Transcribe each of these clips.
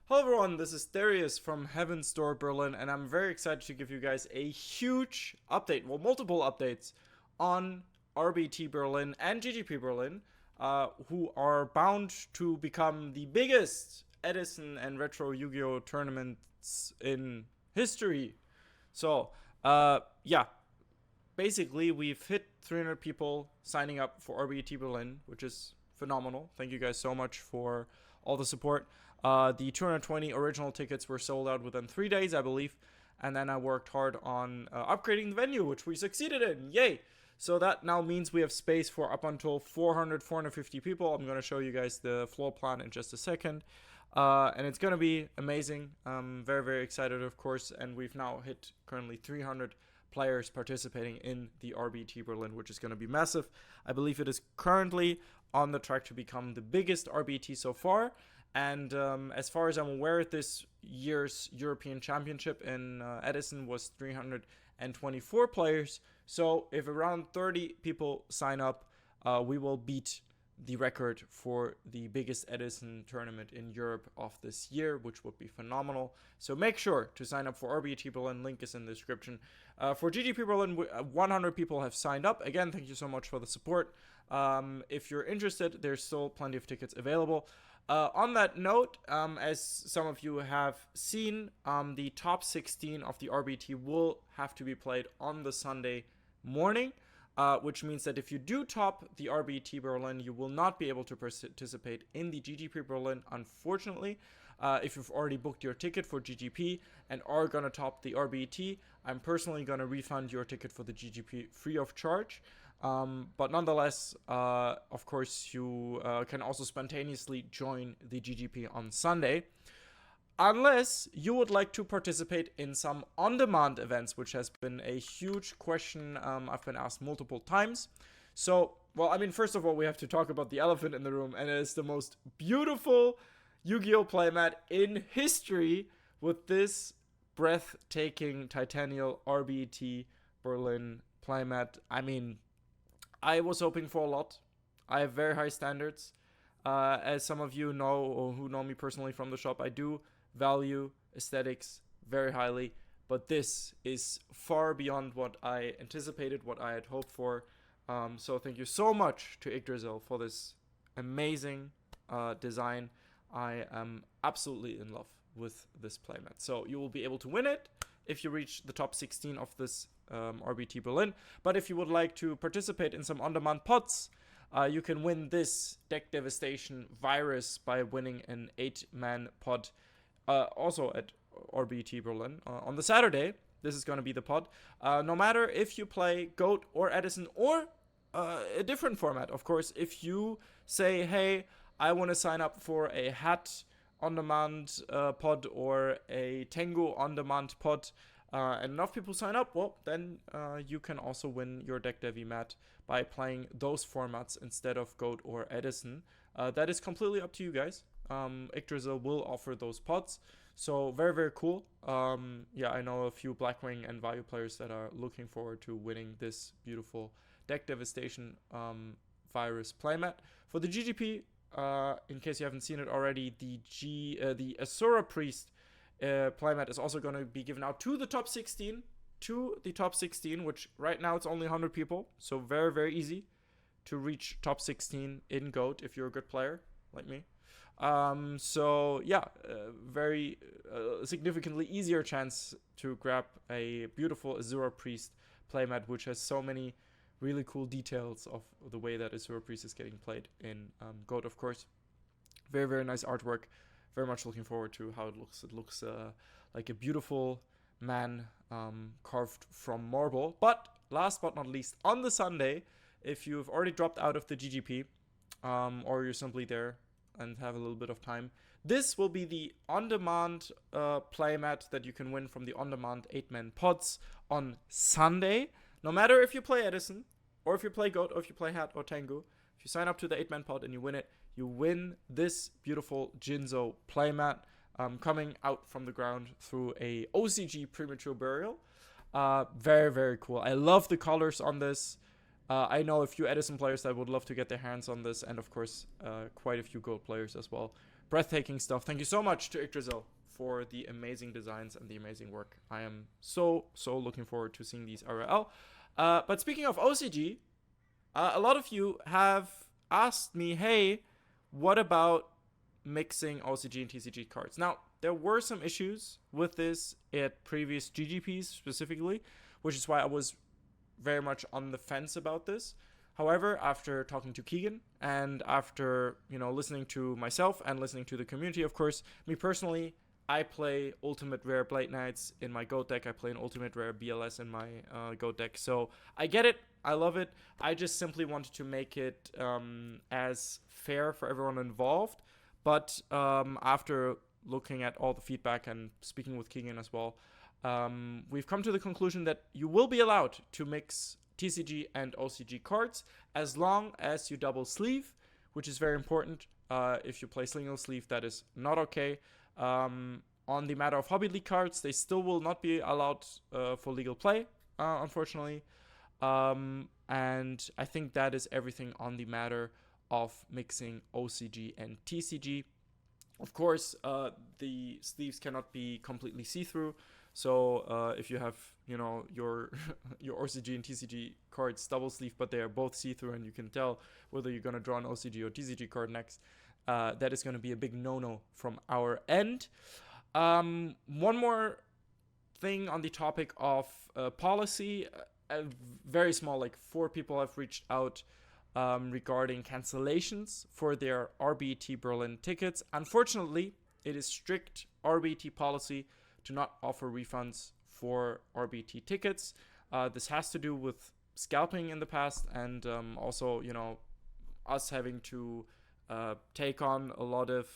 Hello everyone, this is Darius from Heaven Store Berlin, and I'm very excited to give you guys a huge update, well, multiple updates on RBT Berlin and GGP Berlin, who are bound to become the biggest Edison and Retro Yu-Gi-Oh! Tournaments in history. So, yeah, basically we've hit 300 people signing up for RBT Berlin, which is phenomenal. Thank you guys so much for all the support. The 220 original tickets were sold out within 3 days, I believe. And then I worked hard on upgrading the venue, which we succeeded in. Yay! So that now means we have space for up until 400, 450 people. I'm going to show you guys the floor plan in just a second. And it's going to be amazing. I'm very, very excited, of course. And we've now hit currently 300 players participating in the RBT Berlin, which is going to be massive. I believe it is currently on the track to become the biggest RBT so far. And as far as I'm aware, this year's European Championship in Edison was 324 players. So if around 30 people sign up, we will beat the record for the biggest Edison tournament in Europe of this year, which would be phenomenal. So make sure to sign up for RBT Berlin. Link is in the description. For GGP Berlin, 100 people have signed up. Again, thank you so much for the support. If you're interested, there's still plenty of tickets available. On that note, as some of you have seen, the top 16 of the RBT will have to be played on the Sunday morning, which means that if you do top the RBT Berlin, you will not be able to participate in the GGP Berlin, unfortunately. If you've already booked your ticket for GGP and are going to top the RBT, I'm personally going to refund your ticket for the GGP free of charge. But nonetheless, of course, you can also spontaneously join the GGP on Sunday, unless you would like to participate in some on-demand events, which has been a huge question I've been asked multiple times. So, well, I mean, first of all, we have to talk about the elephant in the room, and it is the most beautiful Yu-Gi-Oh! Playmat in history with this breathtaking Titanial RBT Berlin playmat. I mean, I was hoping for a lot. I have very high standards. As some of you know, or who know me personally from the shop, I do value aesthetics very highly. But this is far beyond what I anticipated, what I had hoped for. So thank you so much to Yggdrasil for this amazing design. I am absolutely in love with this playmat. So you will be able to win it if you reach the top 16 of this RBT Berlin. But if you would like to participate in some on-demand pots, you can win this Deck Devastation Virus by winning an 8-man pot, also at RBT Berlin on the Saturday. This is going to be the pot. No matter if you play GOAT or Edison or a different format, of course. If you say, hey, I want to sign up for a hat on-demand pod or a Tengu on-demand pod, and enough people sign up, well, then you can also win your Deck Devi mat by playing those formats instead of GOAT or Edison. That is completely up to you guys. Yggdrasil will offer those pods, so very, very cool. Yeah, I know a few Blackwing and Vayu players that are looking forward to winning this beautiful Deck Devastation Virus playmat. For the GGP, in case you haven't seen it already, the Asura Priest playmat is also going to be given out to the top 16, which right now it's only 100 people, so very, very easy to reach top 16 in GOAT if you're a good player like me. So yeah, very significantly easier chance to grab a beautiful Asura Priest playmat, which has so many really cool details of the way that Asura Priest is getting played in GOAT, of course. Very, very nice artwork. Very much looking forward to how it looks. It looks like a beautiful man carved from marble. But last but not least, on the Sunday, if you've already dropped out of the GGP, or you're simply there and have a little bit of time, this will be the on-demand playmat that you can win from the on-demand 8-man pods on Sunday. No matter if you play Edison, or if you play GOAT, or if you play Hat or Tengu, if you sign up to the 8-man pod and you win it, you win this beautiful Jinzo playmat coming out from the ground through a OCG premature burial. Very, very cool. I love the colors on this. I know a few Edison players that would love to get their hands on this, and of course, quite a few GOAT players as well. breathtaking stuff. Thank you so much to Yggdrasil for the amazing designs and the amazing work. I am so looking forward to seeing these IRL. But speaking of OCG, a lot of you have asked me, hey, what about mixing OCG and TCG cards? Now, there were some issues with this at previous GGPs specifically, which is why I was very much on the fence about this. However, after talking to Keegan and after, listening to myself and listening to the community, of course, me personally, I play Ultimate Rare Blade Knights in my GOAT deck. I play an Ultimate Rare BLS in my GOAT deck. So I get it. I love it. I just simply wanted to make it as fair for everyone involved. But after looking at all the feedback and speaking with Keegan as well, we've come to the conclusion that you will be allowed to mix TCG and OCG cards as long as you double sleeve, which is very important. If you play single sleeve, that is not okay. On the matter of Hobby League cards, they still will not be allowed for legal play, unfortunately. And I think that is everything on the matter of mixing OCG and TCG. Of course, the sleeves cannot be completely see-through. So if you have, your OCG and TCG cards double sleeve, but they are both see-through and you can tell whether you're going to draw an OCG or TCG card next, that is going to be a big no-no from our end. One more thing on the topic of policy. Very small, 4 people have reached out regarding cancellations for their RBET Berlin tickets. Unfortunately, it is strict RBET policy to not offer refunds for RBET tickets. This has to do with scalping in the past and also, us having to take on a lot of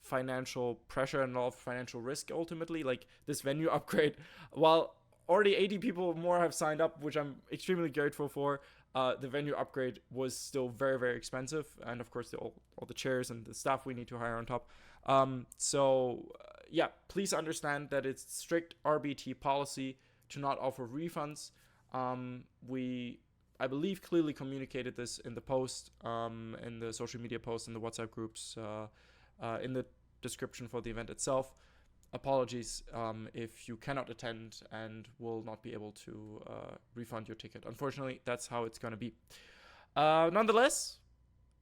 financial pressure and a lot of financial risk ultimately. Like this venue upgrade, while already 80 people more have signed up, which I'm extremely grateful for, the venue upgrade was still very, very expensive. And of course, all the chairs and the staff we need to hire on top. Yeah, please understand that it's strict RBT policy to not offer refunds. I believe, clearly communicated this in the post, in the social media post, in the WhatsApp groups, in the description for the event itself. Apologies if you cannot attend and will not be able to refund your ticket. Unfortunately, that's how it's going to be. Nonetheless,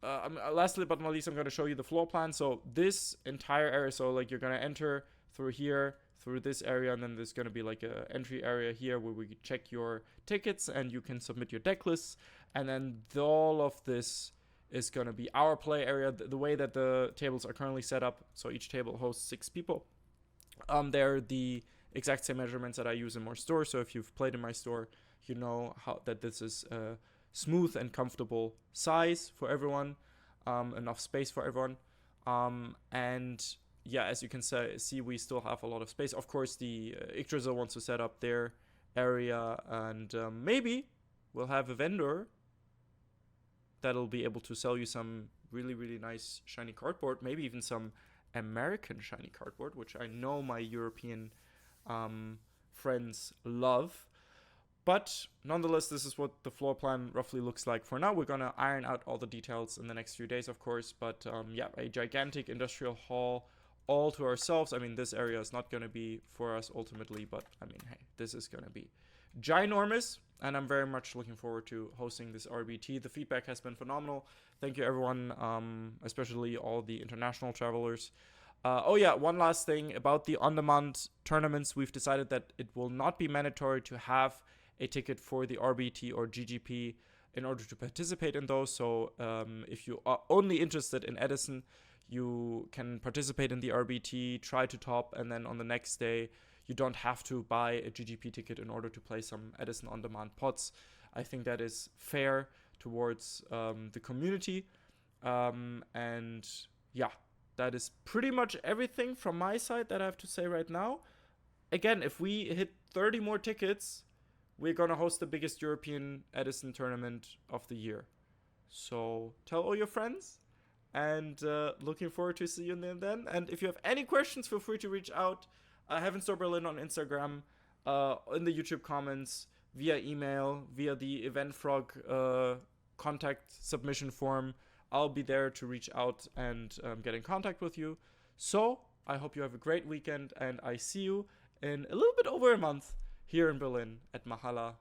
lastly but not least, I'm going to show you the floor plan. So this entire area, so you're going to enter through here, through this area, and then there's going to be a entry area here where we check your tickets and you can submit your deck lists, and then all of this is going to be our play area. The way that the tables are currently set up, so each table hosts 6 people. They're the exact same measurements that I use in more stores, so if you've played in my store, you know that this is a smooth and comfortable size for everyone, enough space for everyone, and yeah, as you can see, we still have a lot of space. Of course, the Yggdrasil wants to set up their area, and maybe we'll have a vendor that'll be able to sell you some really, really nice shiny cardboard, maybe even some American shiny cardboard, which I know my European friends love. But nonetheless, this is what the floor plan roughly looks like for now. We're going to iron out all the details in the next few days, of course. But yeah, a gigantic industrial hall all to ourselves. I mean, this area is not going to be for us ultimately, but I mean, hey, this is going to be ginormous, and I'm very much looking forward to hosting this RBT. The feedback has been phenomenal. Thank you, everyone, especially all the international travelers. Oh yeah, one last thing about the on-demand tournaments. We've decided that it will not be mandatory to have a ticket for the RBT or GGP in order to participate in those. So if you are only interested in Edison, you can participate in the RBT, try to top, and then on the next day, you don't have to buy a GGP ticket in order to play some Edison on-demand pots. I think that is fair towards the community. And yeah, that is pretty much everything from my side that I have to say right now. Again, if we hit 30 more tickets, we're going to host the biggest European Edison tournament of the year. So tell all your friends, and looking forward to see you then. And if you have any questions, feel free to reach out. Heaven Store Berlin on Instagram, in the YouTube comments, via email, via the EventFrog contact submission form. I'll be there to reach out and get in contact with you. So I hope you have a great weekend, and I see you in a little bit over a month here in Berlin at Mahala.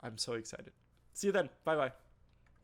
I'm so excited. See you then. Bye bye.